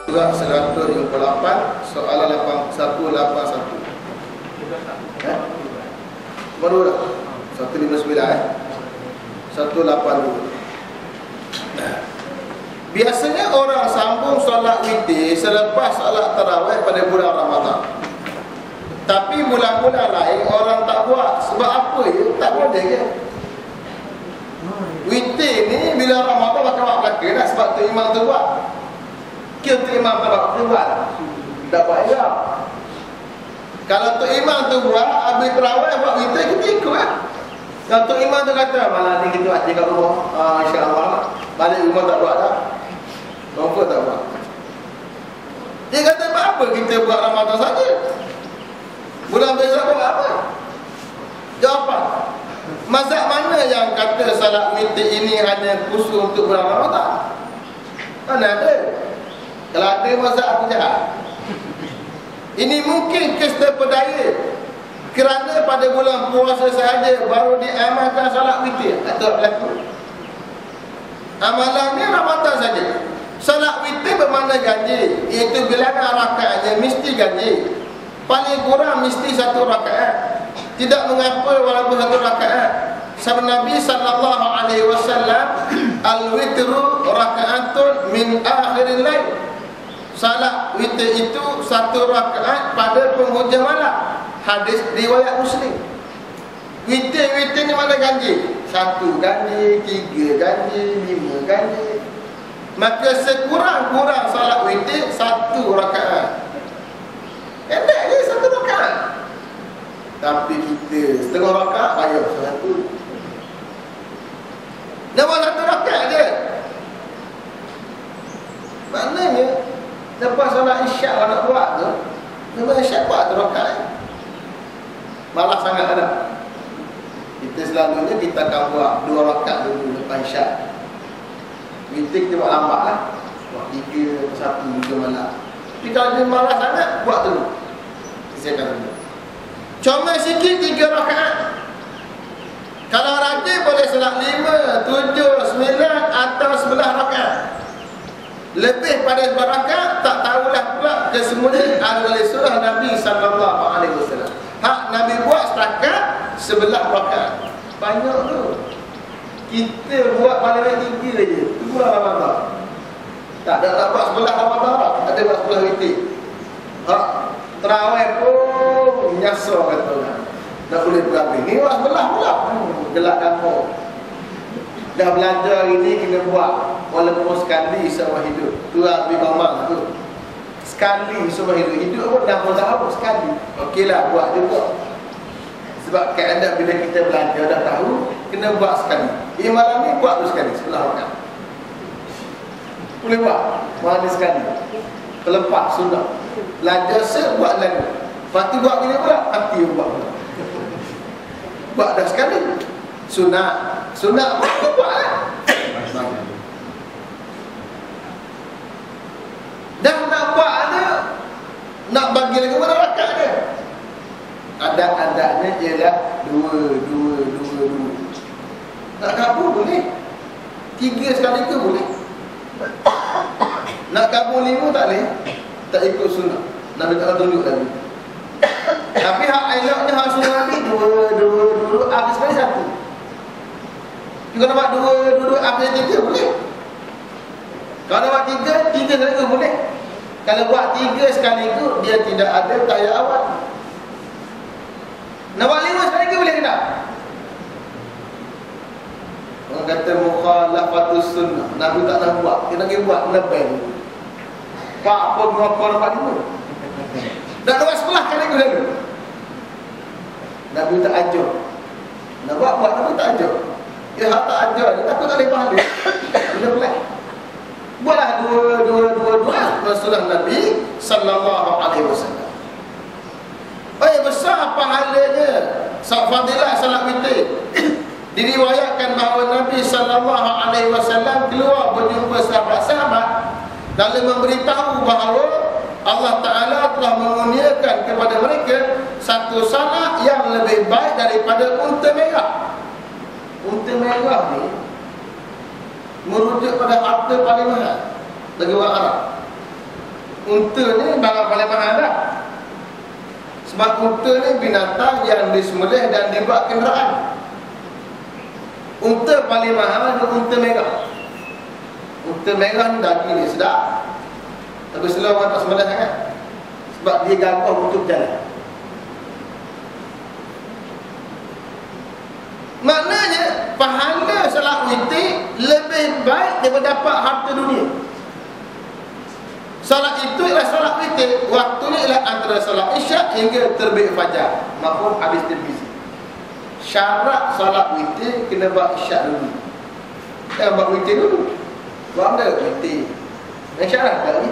Surah 158 soalan 181. Baru dah 159 182. Biasanya orang sambung solat witir selepas solat tarawih pada bulan Ramadan. Tapi bulan-bulan lain orang tak buat. Sebab apa ya? Tak boleh ke? Witir ni bila Ramadan pakai buat belakang lah. Sebab tu imam tu buat. Kira tu imam tu buat. Tak buat ya. Kalau tu imam tu buat, habis tarawih buat witir, kita ikut lah. Kalau tu imam tu kata, malam ni kita buat kat rumah, insyaAllah balik rumah tak buat dah. Kenapa tak buat? Dia kata, apa kita buat Ramadan saja? Bulan besok buat apa? Jawapan, mazhab mana yang kata salat witir ini hanya khusus untuk bulan Ramadan? Mana ada? Kalau ada mazhab aku jahat. Ini mungkin kes terpedaya kerana pada bulan puasa sahaja baru diamalkan salat witir. Tak berlaku. Amalan ni Ramadan saja. Salat witir bermakna ganjil, iaitu bilangan rakaatnya mesti ganjil. Paling kurang mesti 1 rakaat. Tidak mengapa walaupun 1 rakaat. Sabda Nabi sallallahu alaihi wasallam, al-witru rakaatun min akhiril lail. Salat witir itu 1 rakaat pada penghujung malam. Hadis riwayat Muslim. Witir ni mana ganjil? 1 ganjil, 3 ganjil, 5 ganjil. Maka sekurang-kurang salat witir 1 rakaat. Pendek je 1 rakaat. Tapi kita setengah rakaat bayar 1. Nama 1 rakaat je. Maknanya lepas solat isyak orang nak buat tu, lepas isyak buat 1 rakaat. Malas sangat ada. Kita selalunya kita akan buat 2 rakaat dulu lepas isyak. Witir kita buat lambat lah. Buat 3 1 juga malam. Tapi kalau dia malas sangat, buat dulu. Siapkan dulu. Comel sikit 3 rakaat. Kalau rajin boleh salat 5, 7, 9 atau 11 rakaat. Lebih pada 11 rakaat tak tahulah pula kesemuanya adalah surah Nabi sallallahu alaihi wasallam. Hak Nabi buat setakat 11 rakaat. Banyak tu. Kita buat paling 3 je. Tu bulan Ramadan. Tak ada nak buat 11 Ramadan. Tak ada buat 11 witir. Hak tarawih pun nyasar kata orang. Tak boleh berhabis. Ni buat 11 pula. Gelak dapur. Dah belajar ini kena buat walaupun sekali seumur hidup. Tu Abi Mamang tu. Sekali seumur hidup. Hidup pun 60 tahun sekali. Okeylah buat juga. Sebab keadaan bila kita belajar dah tahu, kena buat sekali. Malam ni buat tu sekali, 11 rakaat. Boleh buat. Mana sekali. Pelepas sunnah. Belajar buat lagi. Lepas tu buat bila pula, hati buat pula. Buat dah sekali. Sunat. Sunat apa buat lah. Dah nak buat ada, nak bagi lagi berapa rakaat dia? Adat-adatnya ialah 2. Nak kabur boleh. 3 sekali ke boleh. Nak kabur 5 tak boleh. Tak ikut sunnah. Nabi tak tunjuk lagi. Tapi hak eloknya hak sunnah Nabi 2 habis sekali 1. Kalau nak buat 2 habis 3 boleh. Kalau nak buat 3 sekali ke boleh. Kalau buat 3 sekali ke dia tidak ada tahiyat awal. Nak buat 5 sekali ke boleh ke tak? Orang kata mukhalafatus sunnah. Nabi tak nak buat. Dia nak buat lebih. Pak apa berapa dapat 5? Dah buat 11 kali ke dulu. Nabi tak ajar. Nak buat Nabi tak ajar. Dia tak ajar. Dia takut tak boleh pahala. Dia boleh. Buatlah 2 Rasulullah Nabi sallallahu alaihi wasallam. Besar pahalanya fadilah salat witir. Diriwayatkan bahawa Nabi sallallahu alaihi wasallam keluar berjumpa sahabat-sahabat lalu memberitahu bahawa Allah Ta'ala telah mengurniakan kepada mereka satu salat yang lebih baik daripada unta merah. Unta merah ni merujuk pada harta paling mahal bagi orang Arab. Unta ni barang paling mahal dah. Sebab unta ni binatang yang disembelih dan dibuat kenderaan. Unta paling mahal adalah unta merah. Unta merah ni daging ni sedap, tapi selalu orang tak sembelih sangat sebab dia gagah untuk jalan. Maknanya pahala solat witir lebih baik daripada dapat harta dunia. Solat itu ialah solat witir, waktunya ialah antara solat isyak hingga terbit fajar. Mafhum habis Tirmizi. Syarat solat witir kena buat isyak dulu. Jangan buat witir dulu. Buat apa witir? Yang syarat tak ni?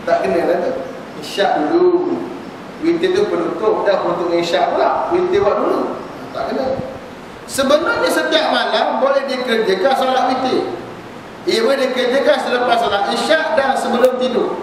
Tak kena lah tu. Isyak dulu. Witir tu penutup, dah penutup dengan isyak pula. Witir buat dulu. Tak kena. Sebenarnya setiap malam boleh dikerjakan solat witir. Ia boleh dikerjakan selepas solat isyak dan sebelum tidur.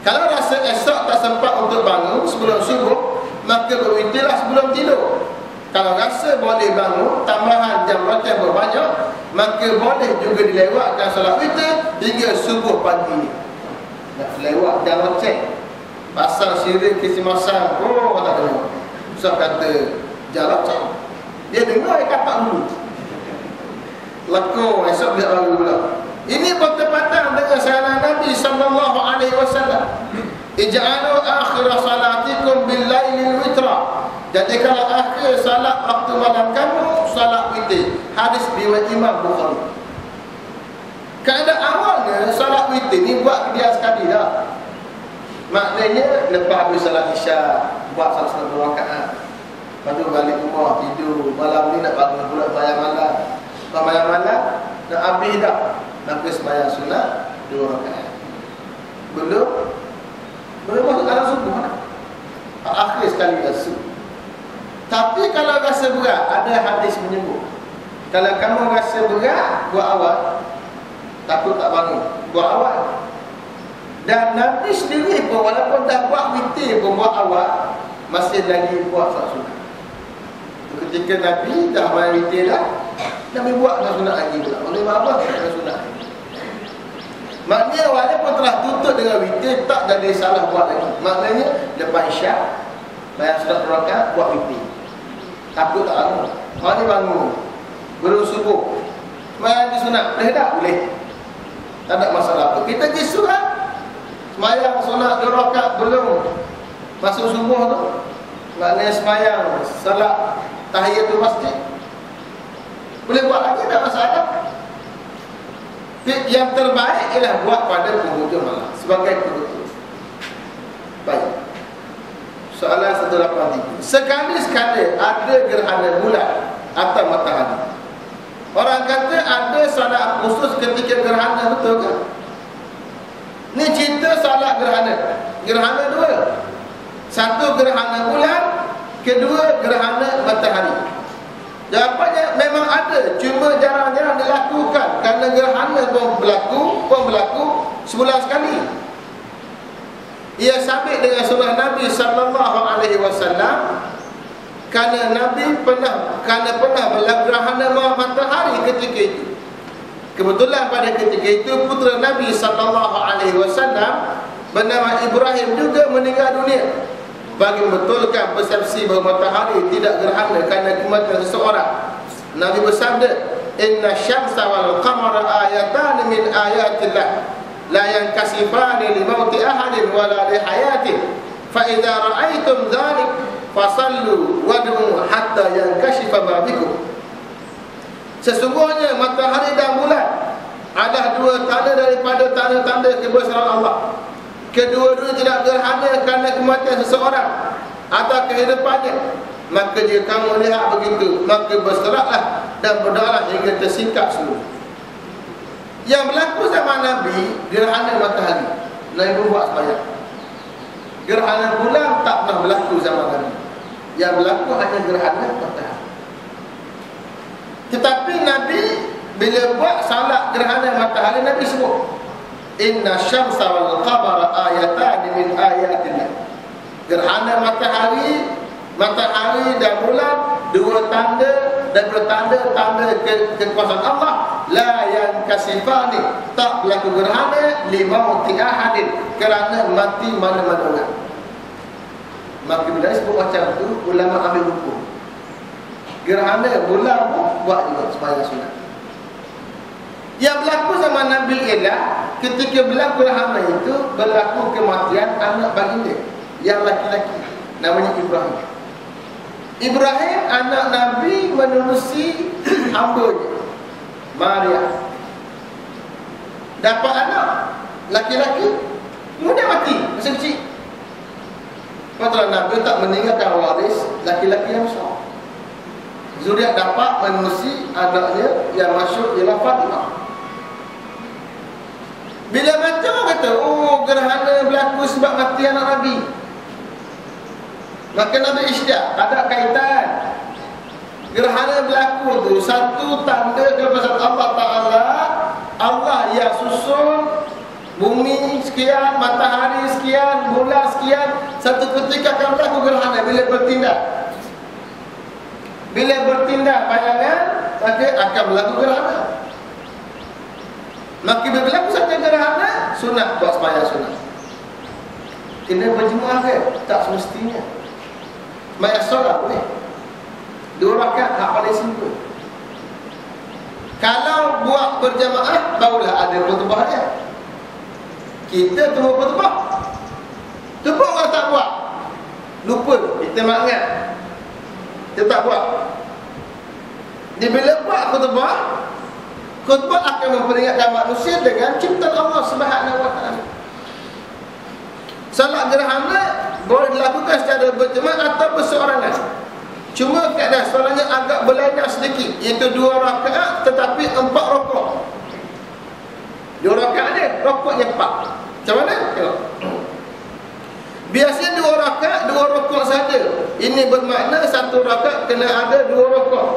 Kalau rasa esok tak sempat untuk bangun sebelum subuh, maka berwitirlah sebelum tidur. Kalau rasa boleh bangun tambahan jam makan berbanyak, maka boleh juga dilewatkan solat witir hingga subuh pagi ini. Nak lewat jam makan pasang syirik kisi masang, oh tak dengar. Ustaz kata jarak jauh. Dia dengar dia kata dulu. Lekor esok dia lalu pula. Ini bertepatan dengan saran Nabi sallallahu alaihi wasallam. Ij'alu akhir salatikum bil lailil witra. Jadi kalau akhir salat waktu malam kamu salat witir. Hadis riwayat Imam Bukhari. Keadaan awalnya salat witir ni buat dia sekali dah. Maknanya lepas habis salat isyak buat salat rakaat. Lepas tu balik rumah tidur. Malam ni nak bangun pula sembahyang malam. Sembahyang malam nak habis dah. Maka sembahyang sunat 2 rakaat. Belum masuk dalam subuh lah. Akhir sekali rasul. Tapi kalau rasa berat, ada hadis menyebut, kalau kamu rasa berat, buat awal. Takut tak bangun, buat awal. Dan Nabi sendiri pun walaupun dah buat witir pun buat awal, masih lagi buat solat sunat. Ketika Nabi dah main witir dah, Nabi buat solat sunat lagi pula. Oleh apa? Solat sunat. Maknanya walaupun telah tutup dengan witir, tak jadi salah buat lagi. Maknanya lepas isyak bayar sunat rakaat, buat witir. Takut tak bangun. Orang ni bangun belum subuh, sembahyang di sunat, boleh tak? Boleh. Tak ada masalah apa. Kita pergi sunat, sembahyang sunat 2 rakaat belum masuk subuh tu, maknanya sembahyang salat tahiyatul masjid, boleh buat lagi, tak masalah. Yang terbaik ialah buat pada penghujung malam sebagai penutup. Baik. Soalan 183. Sekali-sekala ada gerhana bulan atau matahari. Orang kata ada salat khusus ketika gerhana, betul ke? Ni cerita salat gerhana. Gerhana 2. Satu gerhana bulan, kedua gerhana matahari. Jawapannya memang ada, cuma jarang-jarang dilakukan kerana gerhana pun berlaku sebulan sekali. Ia sabit dengan sunnah Nabi sallallahu alaihi wasallam kerana Nabi pernah berlaku gerhana matahari ketika itu. Kebetulan pada ketika itu putera Nabi sallallahu alaihi wasallam bernama Ibrahim juga meninggal dunia. Bagi membetulkan persepsi bahawa matahari tidak gerhana kerana kematian seseorang, Nabi bersabda, "Inna syamsa wal qamara ayatan min ayatillah, la yankasifani li mauti ahadin wala li hayati, fa idza ra'aytum dhalik fasallu wad'u hatta yankashifa ma bikum." Sesungguhnya matahari dan bulan adalah 2 tanda daripada tanda-tanda kebesaran Allah. Kedua-dua tidak gerhana kerana kematian seseorang atau kehidupannya. Maka jika kamu lihat begitu, maka berseraklah dan berdoalah hingga tersingkap seluruh. Yang berlaku zaman Nabi, gerhana matahari, Nabi pun buat sembahyang. Gerhana bulan tak pernah berlaku zaman Nabi. Yang berlaku hanya gerhana matahari. Tetapi Nabi bila buat salat gerhana matahari, Nabi sebut, "Inna syamsa wal qamara ayatan min ayatillah." Gerhana matahari dan bulan 2 tanda daripada tanda-tanda kekuasaan Allah, la yankasifani, tak berlaku gerhana limauti ahadin, kerana mati mana-mana orang. Maka bila disebut macam tu, ulama ambil hukum. Gerhana bulan pun buat juga sembahyang sunat. Yang berlaku zaman Nabi ialah ketika berlaku gerhana itu berlaku kematian anak baginda yang laki-laki, namanya Ibrahim. Ibrahim anak Nabi menerusi hambanya Maria, dapat anak laki-laki, kemudian mati masa kecil. Padahal Nabi tak meninggalkan waris laki-laki yang besar. Zuriat dapat menerusi anaknya yang masyhur ialah Fatimah. Bila baca orang kata, oh gerhana berlaku sebab mati anak Nabi, maka Nabi isytihat, tak ada kaitan. Gerhana berlaku tu satu tanda kebesaran Allah Ta'ala. Allah yang susun bumi sekian, matahari sekian, bulan sekian, satu ketika akan berlaku gerhana bila bertindak. Bila bertindak pandangan, maka akan berlaku gerhana. Maka bila berlaku saja gerhana, sunat buat sembahyang sunat. Kena berjemaah ke? Tak semestinya. Sembahyang solat boleh 2 rakaat, hak paling simple. Kalau buat berjemaah, barulah ada khutbah dia. Kita tunggu khutbah, khutbah orang tak buat, lupa, kita mak ingat, kita tak buat. Dia bila buat khutbah, khutbah akan memperingatkan manusia dengan ciptaan Allah Subhanahu wa taala. Salat gerhana boleh dilakukan secara berjemaah atau berseorangan. Cuma keadaan solatnya agak berlainan sedikit, iaitu 2 rakaat tetapi 4 rakaat. 2 rakaat dia, rakaatnya 4. Macam mana? Tengok. Biasanya 2 rakaat, 2 rakaat saja. Ini bermakna 1 rakaat kena ada 2 rakaat.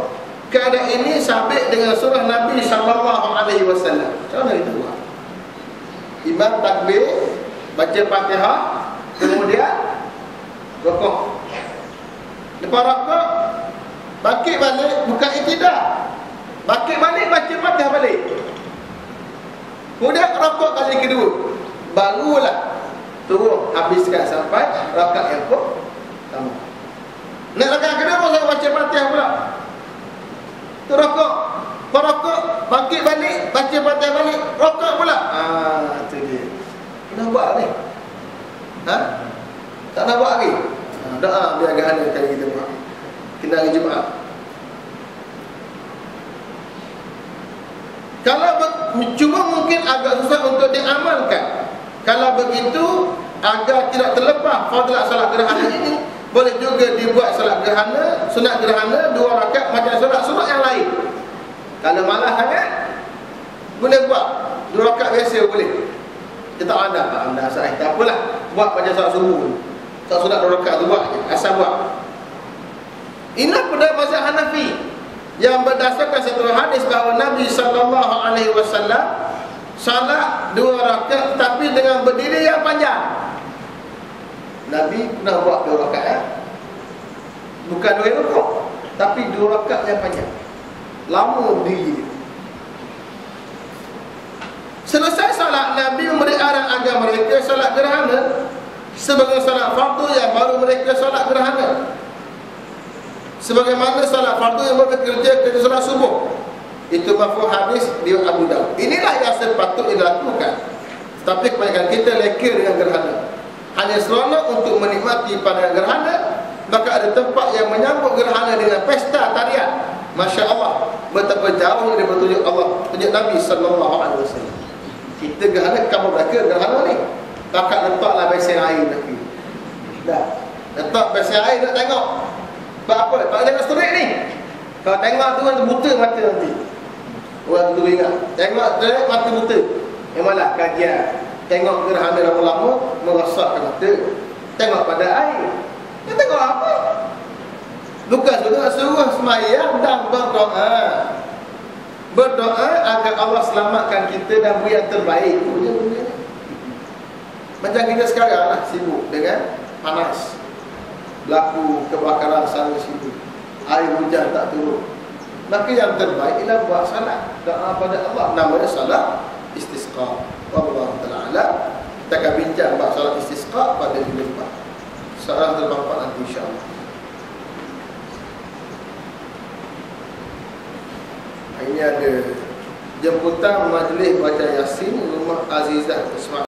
Keadaan ini sabit dengan surah Nabi SAW. Macam mana itu buat? Imam takbir, baca Fatihah, kemudian rakaat. Lepas rakaat, bangkit balik, bukan iktidak. Bangkit balik, baca Fatihah balik. Kemudian rakaat kali kedua, barulah turun habiskan sampai rakaat yang pertama. Nak rakaat kedua saya baca Fatihah pula. Tu rakaat, rakaat, bangkit balik, baca Fatihah balik, rakaat pula. Tu dia. Kena buat ni. Tak nak buat lagi. Doa biar gerhana kali kita buat. Kena hari Jumaat. Kalau cuma mungkin agak susah untuk diamalkan. Kalau begitu, agar tidak terlepas fadilah salat gerhana ini, boleh juga dibuat salat gerhana, sunat gerhana 2 rakaat macam solat sunat yang lain. Kalau malas sangat, boleh buat 2 rakaat biasa boleh. Kita tak ada asal tak apalah, buat macam solat subuh. Tak sunat 2 rakaat tu buat je, asal buat. Inilah pada mazhab Hanafi yang berdasarkan satu hadis bahawa Nabi SAW salat 2 rakaat tapi dengan berdiri yang panjang. Nabi pernah buat 2 rakaat, bukan 2 rakaat, tapi 2 rakaat yang panjang, lama berdiri. Selesai salat, Nabi memberi arahan agar mereka salat gerhana sebagai salat fardu yang baru mereka salat gerhana. Sebagaimana salat fardu yang bekerja ketika salat subuh. Itu mafhum hadis di Abu Dawud. Inilah yang sepatutnya dilakukan. Tapi kebanyakan kita leka dengan gerhana. Hanya seronok untuk menikmati pada gerhana. Maka ada tempat yang menyambut gerhana dengan pesta tarian. Masya Allah, betapa jauhnya dia bertunjuk Allah, tunjuk Nabi SAW. Kita gerhana, kamu belaka gerhana ni, kakak letaklah besen air lagi. Dah, letak besen air nak tengok. Sebab apa? Tak jangan straight ni. Kalau tengok tu kan buta mata nanti. Orang tu ingat, tengok straight mata buta. Memanglah kajian. Tengok gerhana lama-lama merosakkan mata. Tengok pada air. Dia tengok apa? Bukan suruh semayang dan berdoa. Berdoa agar Allah selamatkan kita dan beri yang terbaik. Macam kita sekarang lah, sibuk dengan panas, berlaku kebakaran sana sini, air hujan tak turun. Maka yang terbaik ialah buat salat doa pada Allah, namanya salat istisqa. Wallahu ta'ala a'lam. Kita akan bincang bab salat istisqa pada minggu depan. Salat bermanfaat nanti insya-Allah. Ini ada jemputan majlis baca Yasin rumah Azizah Ismail.